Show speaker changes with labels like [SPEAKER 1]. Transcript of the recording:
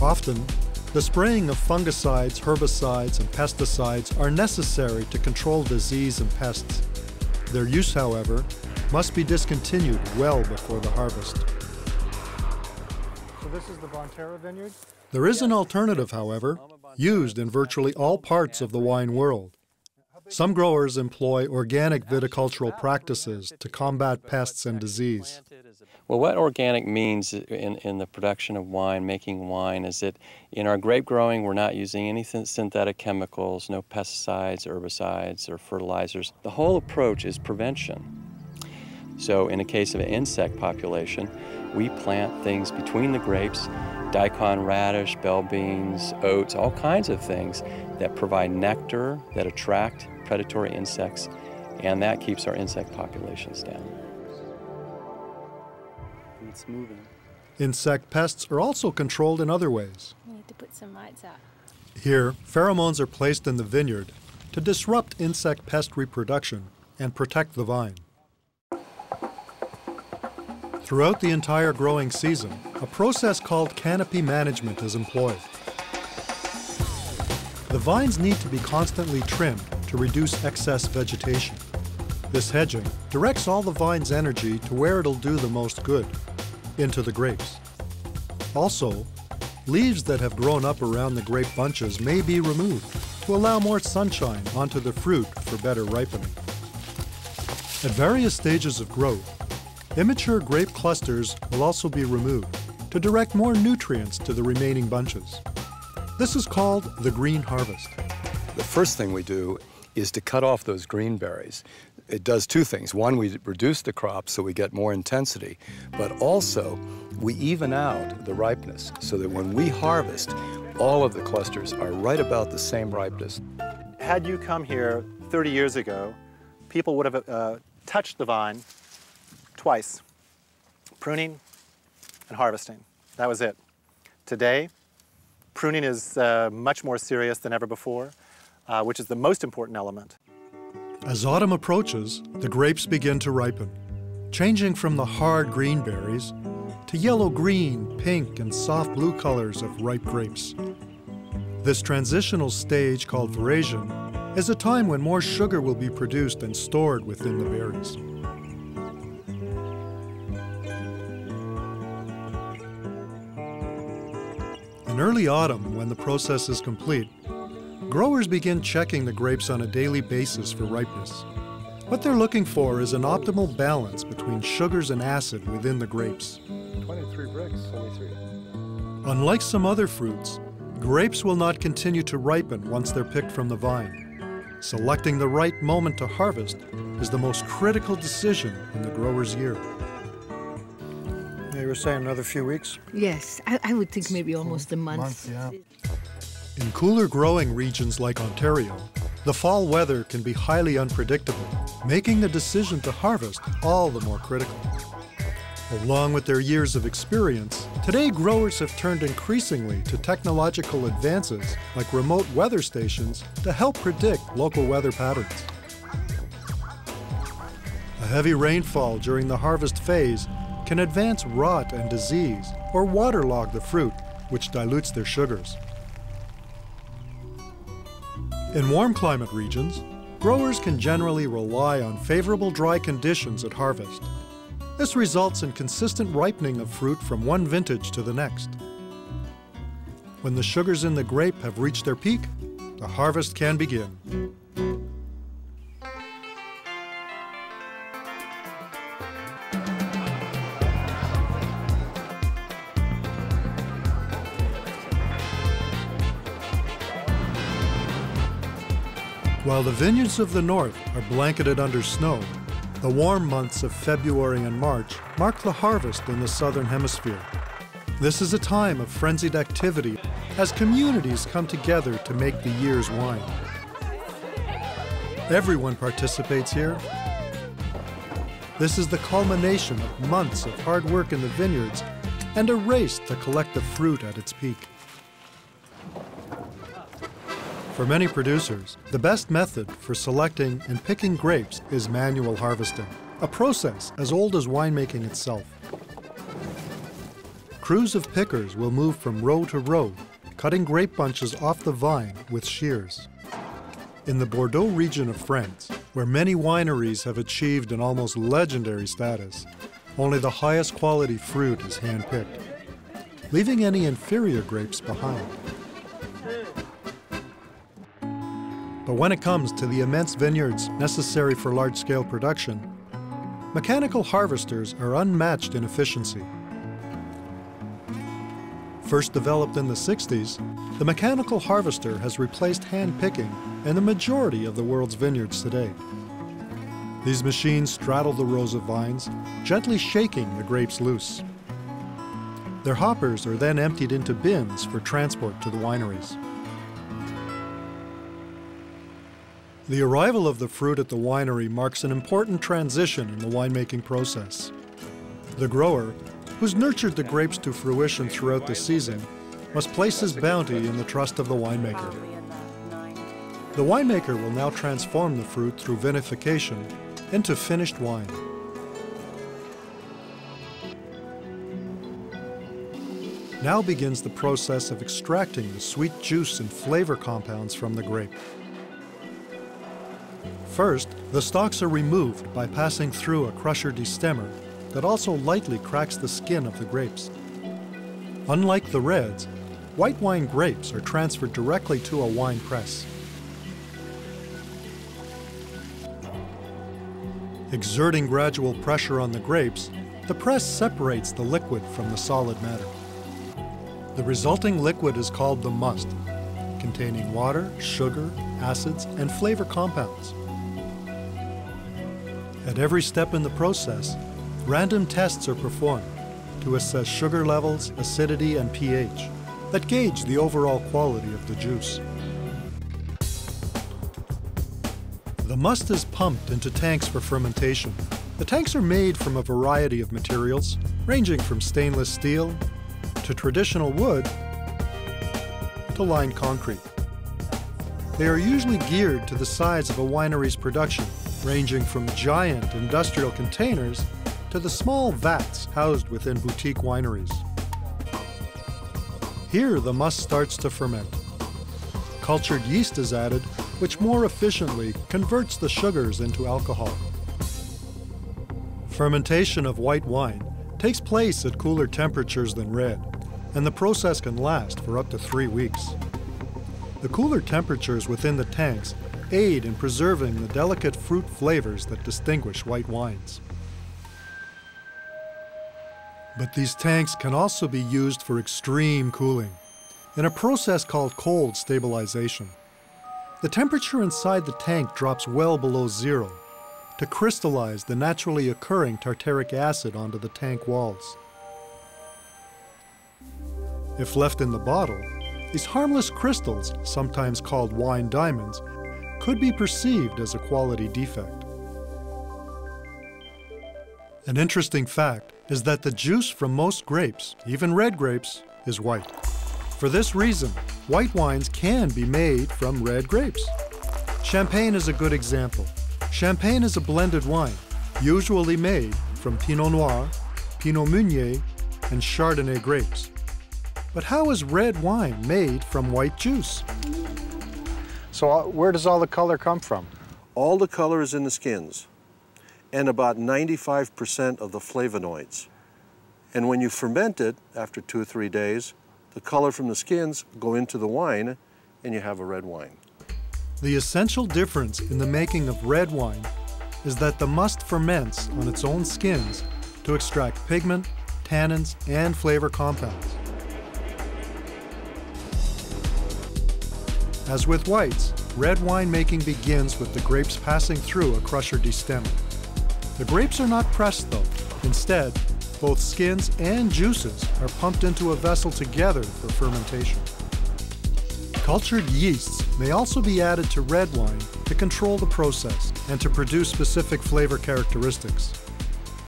[SPEAKER 1] Often, the spraying of fungicides, herbicides, and pesticides are necessary to control disease and pests. Their use, however, must be discontinued well before the harvest.
[SPEAKER 2] So this is the Bonterra vineyard?
[SPEAKER 1] There is an alternative, however, used in virtually all parts of the wine world. Some growers employ organic viticultural practices to combat pests and disease.
[SPEAKER 3] Well, what organic means in the production of wine, making wine, is that in our grape growing, we're not using any synthetic chemicals, no pesticides, herbicides, or fertilizers. The whole approach is prevention. So in the case of an insect population, we plant things between the grapes, daikon radish, bell beans, oats, all kinds of things that provide nectar, that attract predatory insects, and that keeps our insect populations down. It's moving.
[SPEAKER 1] Insect pests are also controlled in other ways.
[SPEAKER 4] We need to put some lights out.
[SPEAKER 1] Here, pheromones are placed in the vineyard to disrupt insect pest reproduction and protect the vine. Throughout the entire growing season, a process called canopy management is employed. The vines need to be constantly trimmed to reduce excess vegetation. This hedging directs all the vine's energy to where it'll do the most good, into the grapes. Also, leaves that have grown up around the grape bunches may be removed to allow more sunshine onto the fruit for better ripening. At various stages of growth, immature grape clusters will also be removed to direct more nutrients to the remaining bunches. This is called the green harvest.
[SPEAKER 5] The first thing we do is to cut off those green berries. It does two things. One, we reduce the crop so we get more intensity, but also we even out the ripeness so that when we harvest, all of the clusters are right about the same ripeness.
[SPEAKER 2] Had you come here 30 years ago, people would have touched the vine twice, pruning and harvesting. That was it. Today, pruning is much more serious than ever before, which is the most important element.
[SPEAKER 1] As autumn approaches, the grapes begin to ripen, changing from the hard green berries to yellow-green, pink, and soft blue colors of ripe grapes. This transitional stage, called veraison, is a time when more sugar will be produced and stored within the berries. In early autumn, when the process is complete, growers begin checking the grapes on a daily basis for ripeness. What they're looking for is an optimal balance between sugars and acid within the grapes.
[SPEAKER 2] 23 bricks. 23.
[SPEAKER 1] Unlike some other fruits, grapes will not continue to ripen once they're picked from the vine. Selecting the right moment to harvest is the most critical decision in the grower's year.
[SPEAKER 2] You were saying another few weeks?
[SPEAKER 6] Yes, I would think maybe almost a month.
[SPEAKER 2] Yeah.
[SPEAKER 1] In cooler growing regions like Ontario, the fall weather can be highly unpredictable, making the decision to harvest all the more critical. Along with their years of experience, today growers have turned increasingly to technological advances like remote weather stations to help predict local weather patterns. A heavy rainfall during the harvest phase can advance rot and disease or waterlog the fruit, which dilutes their sugars. In warm climate regions, growers can generally rely on favorable dry conditions at harvest. This results in consistent ripening of fruit from one vintage to the next. When the sugars in the grape have reached their peak, the harvest can begin. While the vineyards of the north are blanketed under snow, the warm months of February and March mark the harvest in the southern hemisphere. This is a time of frenzied activity as communities come together to make the year's wine. Everyone participates here. This is the culmination of months of hard work in the vineyards and a race to collect the fruit at its peak. For many producers, the best method for selecting and picking grapes is manual harvesting, a process as old as winemaking itself. crews of pickers will move from row to row, cutting grape bunches off the vine with shears. In the Bordeaux region of France, where many wineries have achieved an almost legendary status, only the highest quality fruit is hand-picked, leaving any inferior grapes behind. But when it comes to the immense vineyards necessary for large-scale production, mechanical harvesters are unmatched in efficiency. First developed in the 60s, the mechanical harvester has replaced hand-picking in the majority of the world's vineyards today. These machines straddle the rows of vines, gently shaking the grapes loose. Their hoppers are then emptied into bins for transport to the wineries. The arrival of the fruit at the winery marks an important transition in the winemaking process. The grower, who's nurtured the grapes to fruition throughout the season, must place his bounty in the trust of the winemaker. The winemaker will now transform the fruit through vinification into finished wine. Now begins the process of extracting the sweet juice and flavor compounds from the grape. First, the stalks are removed by passing through a crusher destemmer that also lightly cracks the skin of the grapes. Unlike the reds, white wine grapes are transferred directly to a wine press. Exerting gradual pressure on the grapes, the press separates the liquid from the solid matter. The resulting liquid is called the must, containing water, sugar, acids, and flavor compounds. At every step in the process, random tests are performed to assess sugar levels, acidity, and pH that gauge the overall quality of the juice. The must is pumped into tanks for fermentation. The tanks are made from a variety of materials, ranging from stainless steel to traditional wood to lined concrete. They are usually geared to the size of a winery's production, ranging from giant industrial containers to the small vats housed within boutique wineries. Here, the must starts to ferment. Cultured yeast is added, which more efficiently converts the sugars into alcohol. Fermentation of white wine takes place at cooler temperatures than red, and the process can last for up to 3 weeks. The cooler temperatures within the tanks aid in preserving the delicate fruit flavors that distinguish white wines. But these tanks can also be used for extreme cooling, in a process called cold stabilization. The temperature inside the tank drops well below zero to crystallize the naturally occurring tartaric acid onto the tank walls. If left in the bottle, these harmless crystals, sometimes called wine diamonds, could be perceived as a quality defect. An interesting fact is that the juice from most grapes, even red grapes, is white. For this reason, white wines can be made from red grapes. Champagne is a good example. Champagne is a blended wine, usually made from Pinot Noir, Pinot Meunier, and Chardonnay grapes. But how is red wine made from white juice?
[SPEAKER 2] So where does all the color come from?
[SPEAKER 4] All the color is in the skins, and about 95% of the flavonoids. And when you ferment it, after 2 or 3 days, the color from the skins go into the wine, and you have a red wine.
[SPEAKER 1] The essential difference in the making of red wine is that the must ferments on its own skins to extract pigment, tannins, and flavor compounds. As with whites, red wine making begins with the grapes passing through a crusher destemmer. The grapes are not pressed though. Instead, both skins and juices are pumped into a vessel together for fermentation. Cultured yeasts may also be added to red wine to control the process and to produce specific flavor characteristics.